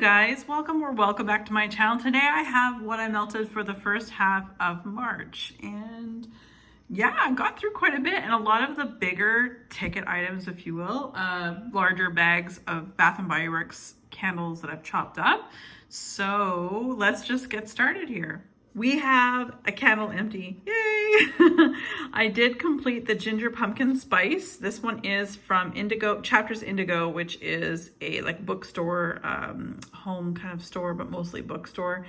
guys, welcome back to my channel. Today I have what I melted for the first half of March, and yeah, I got through quite a bit, and a lot of the bigger ticket items, if you will, larger bags of Bath and Body Works candles that I've chopped up. So let's just get started here. We have a candle empty. Yay! I did complete the ginger pumpkin spice. This one is from Indigo, Chapters Indigo, which is a like bookstore, home kind of store, but mostly bookstore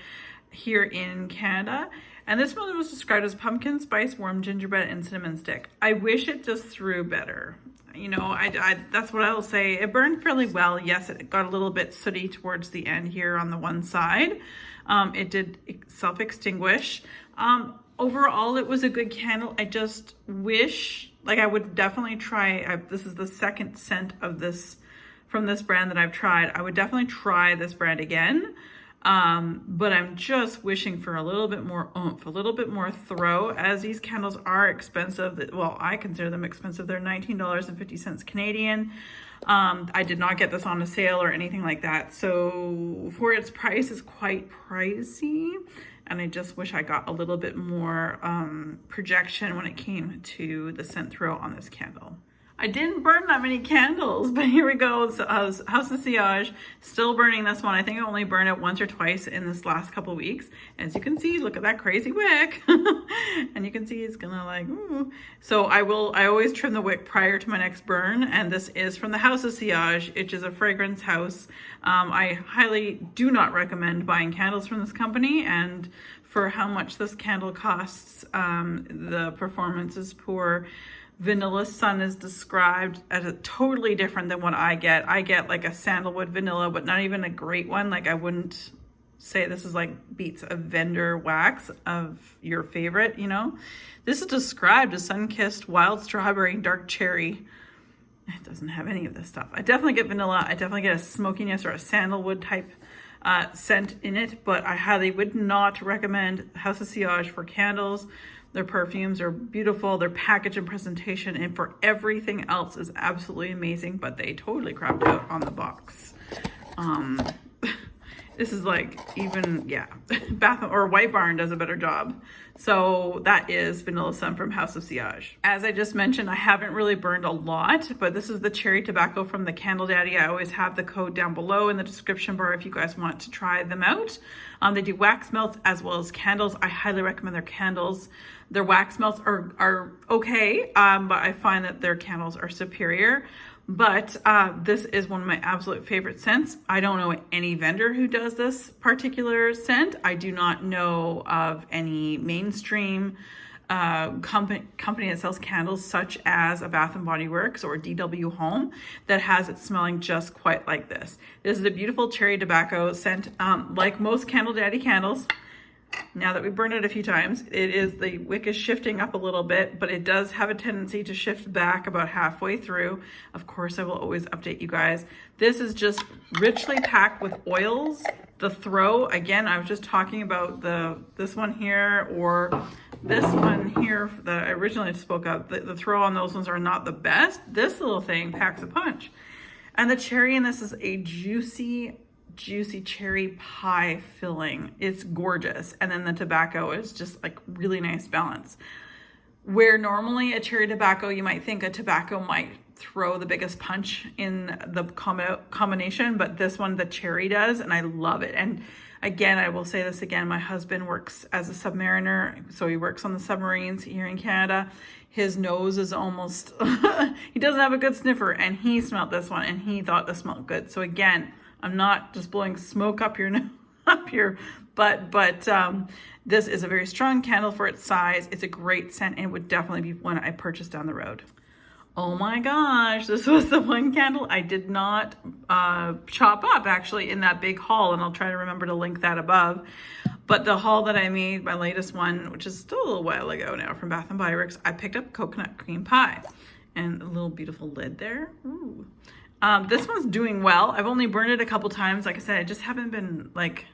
here in Canada. And this one was described as pumpkin spice, warm gingerbread, and cinnamon stick. I wish it just threw better. You know, that's what I will say. It burned fairly well. Yes, it got a little bit sooty towards the end here on the one side. It did self-extinguish. Overall, it was a good candle. I just wish, like I would definitely try, this is the second scent of this, from this brand that I've tried. I would definitely try this brand again. But I'm just wishing for a little bit more oomph, a little bit more throw, as these candles are expensive. Well, I consider them expensive. They're $19.50 Canadian. I did not get this on a sale or anything like that. So for its price, it's quite pricey. And I just wish I got a little bit more projection when it came to the scent throw on this candle. I didn't burn that many candles, but here we go. So, House of Sillage, still burning this one. I think I only burned it once or twice in this last couple weeks. As you can see, look at that crazy wick. And you can see it's gonna like, ooh. So I always trim the wick prior to my next burn. And this is from the House of Sillage, which is a fragrance house. I highly do not recommend buying candles from this company. And for how much this candle costs, the performance is poor. Vanilla Sun is described as a totally different than what I get. I get like a sandalwood vanilla, but not even a great one. Like I wouldn't say this is like beats a vendor wax of your favorite, you know. This is described as sun-kissed wild strawberry, dark cherry. It doesn't have any of this stuff. I definitely get vanilla. I definitely get a smokiness or a sandalwood type scent in it, but I highly would not recommend House of Sillage for candles. Their perfumes are beautiful, their package and presentation, and for everything else is absolutely amazing, but they totally crapped out on the box. This is like even, yeah, Bath or White Barn does a better job. So that is Vanilla Sun from House of Sillage. As I just mentioned, I haven't really burned a lot, but this is the cherry tobacco from the Candle Daddy. I always have the code down below in the description bar if you guys want to try them out. They do wax melts as well as candles. I highly recommend their candles. Their wax melts are okay, but I find that their candles are superior. But this is one of my absolute favorite scents. I don't know any vendor who does this particular scent. I do not know of any mainstream company that sells candles such as a Bath and Body Works or DW Home that has it smelling just quite like this. This is a beautiful cherry tobacco scent, like most Candle Daddy candles. Now that we burned it a few times, the wick is shifting up a little bit, but it does have a tendency to shift back about halfway through. Of course, I will always update you guys. This is just richly packed with oils. The throw, again, I was just talking about this one here or this one here that I originally spoke of. The throw on those ones are not the best. This little thing packs a punch. And the cherry in this is a juicy cherry pie filling. It's gorgeous. And then the tobacco is just like really nice balance. Where normally a cherry tobacco, you might think a tobacco might throw the biggest punch in the combination, but this one, the cherry does, and I love it. And again, I will say this again, my husband works as a submariner, so he works on the submarines here in Canada. His nose is almost, he doesn't have a good sniffer, and he smelled this one, and he thought this smelled good. So again, I'm not just blowing smoke up your butt, but this is a very strong candle for its size. It's a great scent, and it would definitely be one I purchased down the road. Oh my gosh, this was the one candle I did not chop up actually in that big haul, and I'll try to remember to link that above. But the haul that I made, my latest one, which is still a little while ago now from Bath and Body Works, I picked up coconut cream pie and a little beautiful lid there. Ooh. This one's doing well. I've only burned it a couple times. Like I said, I just haven't been like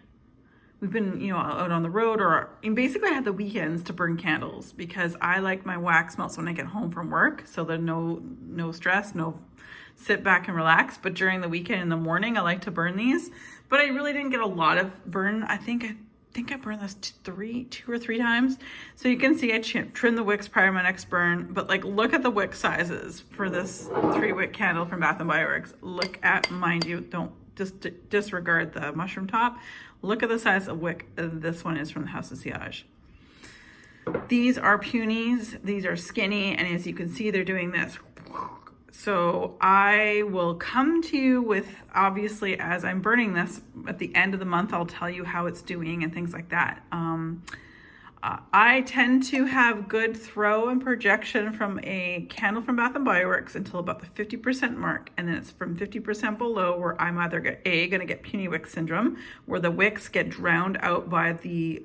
we've been, you know, out on the road, and basically I have the weekends to burn candles because I like my wax melts when I get home from work. So there's no stress, no sit back and relax. But during the weekend in the morning, I like to burn these. But I really didn't get a lot of burn. I think I burned this two or three times. So you can see I trimmed the wicks prior to my next burn. But like, look at the wick sizes for this 3-wick candle from Bath & Body Works. Look at, mind you, don't just disregard the mushroom top. Look at the size of wick this one is from the House of Sillage. These are punies. These are skinny. And as you can see, they're doing this. So I will come to you with, obviously, as I'm burning this at the end of the month, I'll tell you how it's doing and things like that. I tend to have good throw and projection from a candle from Bath & Body Works until about the 50% mark. And then it's from 50% below where I'm either going to get puny wick syndrome, where the wicks get drowned out by the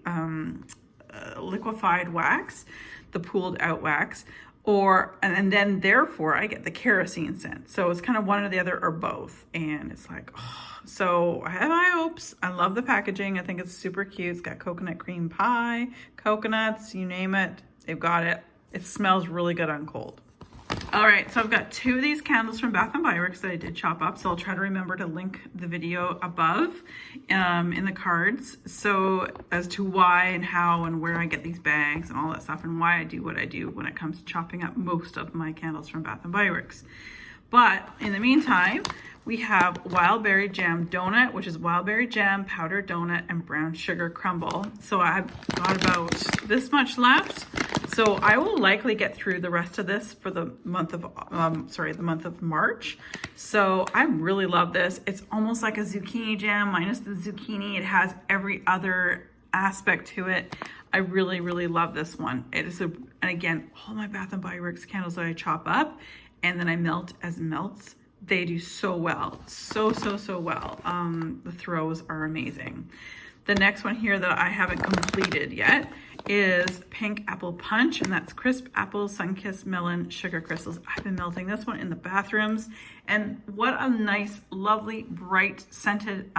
liquefied wax, the pooled out wax, and then therefore I get the kerosene scent. So it's kind of one or the other or both. And it's like, oh. So I have high hopes. I love the packaging. I think it's super cute. It's got coconut cream pie, coconuts, you name it. They've got it. It smells really good on cold. All right, so I've got 2 of these candles from Bath & Body Works that I did chop up. So I'll try to remember to link the video above in the cards. So as to why and how and where I get these bags and all that stuff and why I do what I do when it comes to chopping up most of my candles from Bath & Body Works. But in the meantime, we have wild berry jam donut, which is wild berry jam, powdered donut, and brown sugar crumble. So I've got about this much left. So I will likely get through the rest of this for the month of March. So I really love this. It's almost like a zucchini jam minus the zucchini. It has every other aspect to it. I really, really love this one. It is and again, all my Bath & Body Works candles that I chop up and then I melt as melts, they do so well. So well. The throws are amazing. The next one here that I haven't completed yet is Pink Apple Punch, and that's crisp apple, sun-kissed melon, sugar crystals. I've been melting this one in the bathrooms, and what a nice, lovely, bright, scented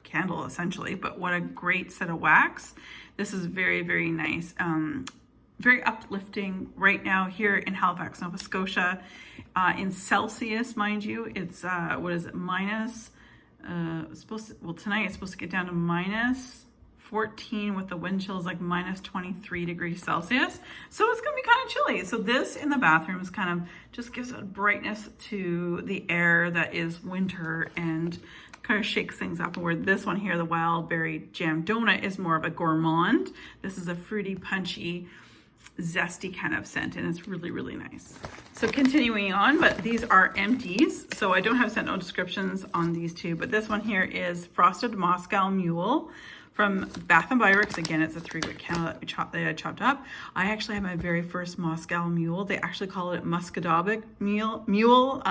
candle, essentially, but what a great set of wax. This is very, very nice. Very uplifting right now here in Halifax, Nova Scotia. In Celsius, mind you, it's, what is it, minus, tonight it's supposed to get down to minus 14 with the wind chills like minus 23 degrees Celsius. So it's gonna be kind of chilly. So this in the bathrooms kind of just gives a brightness to the air that is winter and kind of shakes things up. Where this one here, the wild berry jam donut, is more of a gourmand. This is a fruity, punchy, zesty kind of scent, and it's really, really nice. So continuing on, but these are empties, so I don't have scent note descriptions on these two, but this one here is Frosted Moscow Mule from Bath & Body Works. Again, it's a 3-wick candle that I chopped up. I actually had my very first Moscow Mule. They actually call it Muscadobbic Mule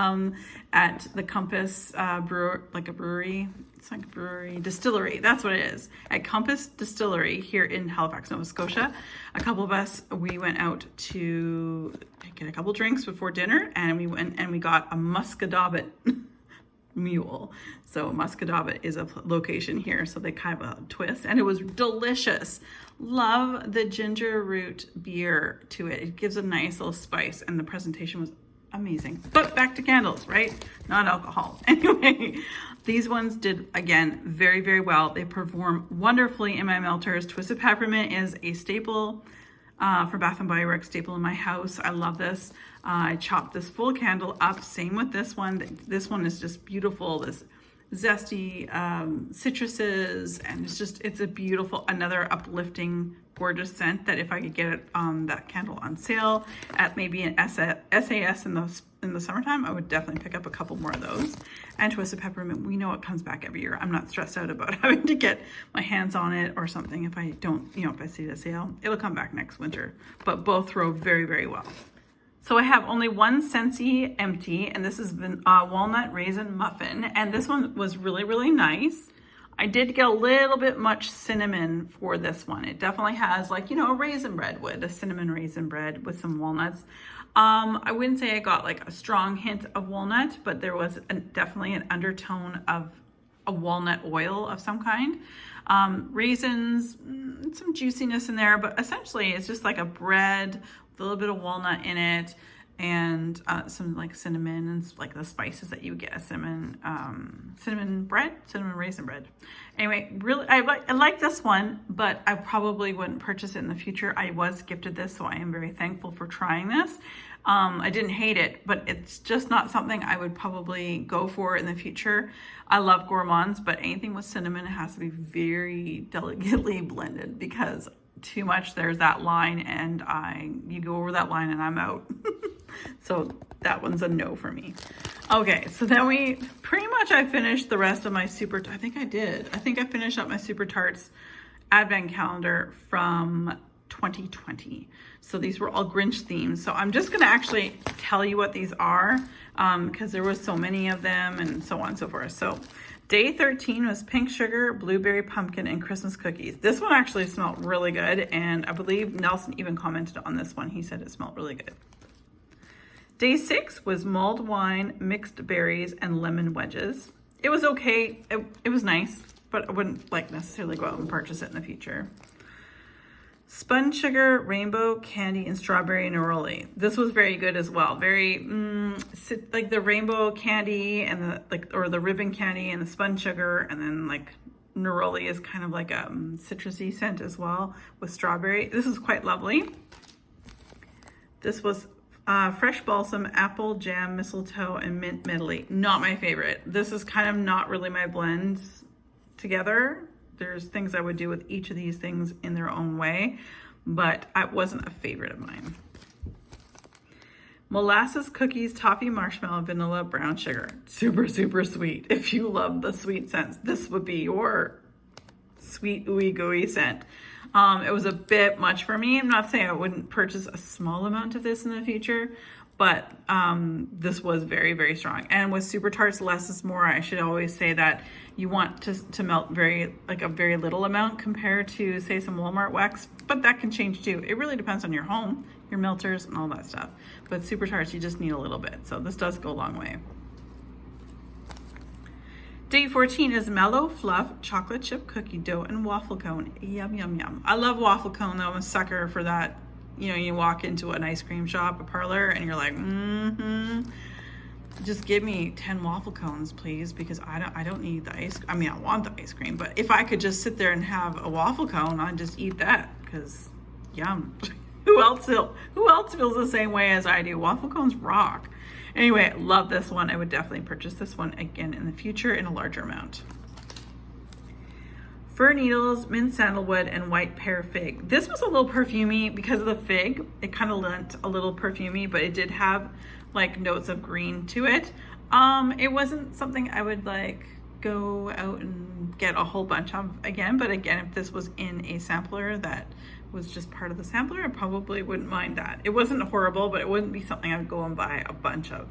at the Compass brewery. It's like a brewery, distillery. That's what it is. At Compass Distillery here in Halifax, Nova Scotia. A couple of us, we went out to get a couple drinks before dinner, and we went and we got a Muscadobbic Mule. So Muscadobbic is a location here, so they kind of a twist, and it was delicious. Love the ginger root beer to it. It gives a nice little spice, and the presentation was amazing. But back to candles, right? Not alcohol. Anyway, these ones did, again, very, very well. They perform wonderfully in my melters. Twisted Peppermint is a staple for Bath & Body Works, staple in my house. I love this. I chopped this full candle up. Same with this one. This one is just beautiful. This zesty citruses, and it's a beautiful, another uplifting, gorgeous scent that if I could get it that candle on sale at maybe an SAS in the summertime, I would definitely pick up a couple more of those. And Twisted Peppermint, we know it comes back every year. I'm not stressed out about having to get my hands on it or something. If I don't, if I see it at sale, it'll come back next winter. But both throw very, very well. So I have only one Scentsy empty, and this is the Walnut Raisin Muffin. And this one was really, really nice. I did get a little bit much cinnamon for this one. It definitely has like, a raisin bread would, a cinnamon raisin bread with some walnuts. I wouldn't say I got like a strong hint of walnut, but there was definitely an undertone of a walnut oil of some kind. Raisins, some juiciness in there, but essentially it's just like a bread with a little bit of walnut in it, and some like cinnamon and like the spices that you would get a cinnamon raisin bread. Anyway, really, I like this one, but I probably wouldn't purchase it in the future. I was gifted this, so I am very thankful for trying this. I didn't hate it, but it's just not something I would probably go for in the future. I love gourmands, but anything with cinnamon has to be very delicately blended, because too much, there's that line, and you go over that line and I'm out. So that one's a no for me. Okay, so then I finished the rest of my I think I finished up my Super Tarts advent calendar from 2020. So these were all Grinch themed. So I'm just gonna actually tell you what these are, because there was so many of them and so on and so forth. So day 13 was pink sugar, blueberry pumpkin, and Christmas cookies. This one actually smelled really good, and I believe Nelson even commented on this one. He said it smelled really good. Day 6 was mulled wine, mixed berries, and lemon wedges. It was okay. It was nice, but I wouldn't like necessarily go out and purchase it in the future. Spun sugar, rainbow candy, and strawberry neroli. This was very good as well. Very like the rainbow candy and the ribbon candy and the spun sugar, and then like neroli is kind of like a citrusy scent as well with strawberry. This is quite lovely. This was fresh balsam, apple jam, mistletoe, and mint medley. Not my favorite. This is kind of not really my blends together. There's things I would do with each of these things in their own way, but it wasn't a favorite of mine. Molasses cookies, toffee marshmallow, vanilla, brown sugar. Super, super sweet. If you love the sweet scents, this would be your sweet ooey gooey scent. It was a bit much for me. I'm not saying I wouldn't purchase a small amount of this in the future, but this was very, very strong. And with Super Tarts, less is more. I should always say that you want to melt a very little amount compared to, say, some Walmart wax, but that can change too. It really depends on your home, your melters, and all that stuff. But Super Tarts, you just need a little bit. So this does go a long way. Day 14 is mellow fluff, chocolate chip cookie dough, and waffle cone. Yum, yum, yum. I love waffle cone though. I'm a sucker for that. You know, you walk into an ice cream shop, a parlor, and you're like, just give me 10 waffle cones, please, because I don't need the ice. I mean, I want the ice cream, but if I could just sit there and have a waffle cone, I'd just eat that, because yum. Who else feels the same way as I do? Waffle cones rock. Anyway, love this one. I would definitely purchase this one again in the future in a larger amount. Fir needles, mint sandalwood, and white pear fig. This was a little perfumey because of the fig. It kind of lent a little perfumey, but it did have like notes of green to it. It wasn't something I would like go out and get a whole bunch of again, but again, if this was in a sampler that was just part of the sampler, I probably wouldn't mind that. It wasn't horrible, but it wouldn't be something I would go and buy a bunch of.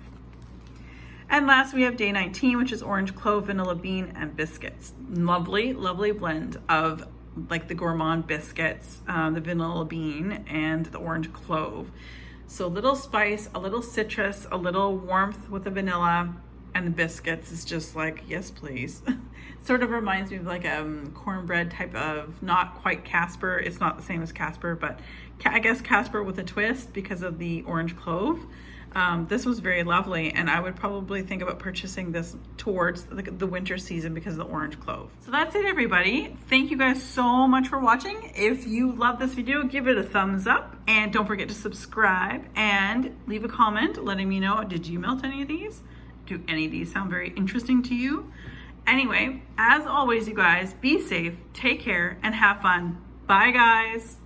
And last we have day 19, which is orange clove, vanilla bean, and biscuits. Lovely, lovely blend of like the gourmand biscuits, the vanilla bean, and the orange clove. So a little spice, a little citrus, a little warmth with the vanilla, and the biscuits is just like, yes, please. Sort of reminds me of like a cornbread type of, not quite Casper. It's not the same as Casper, but I guess Casper with a twist because of the orange clove. This was very lovely, and I would probably think about purchasing this towards the winter season because of the orange clove. So that's it, everybody. Thank you guys so much for watching. If you love this video, give it a thumbs up, and don't forget to subscribe and leave a comment letting me know, did you melt any of these? Do any of these sound very interesting to you? Anyway, as always, you guys, be safe, take care, and have fun. Bye, guys.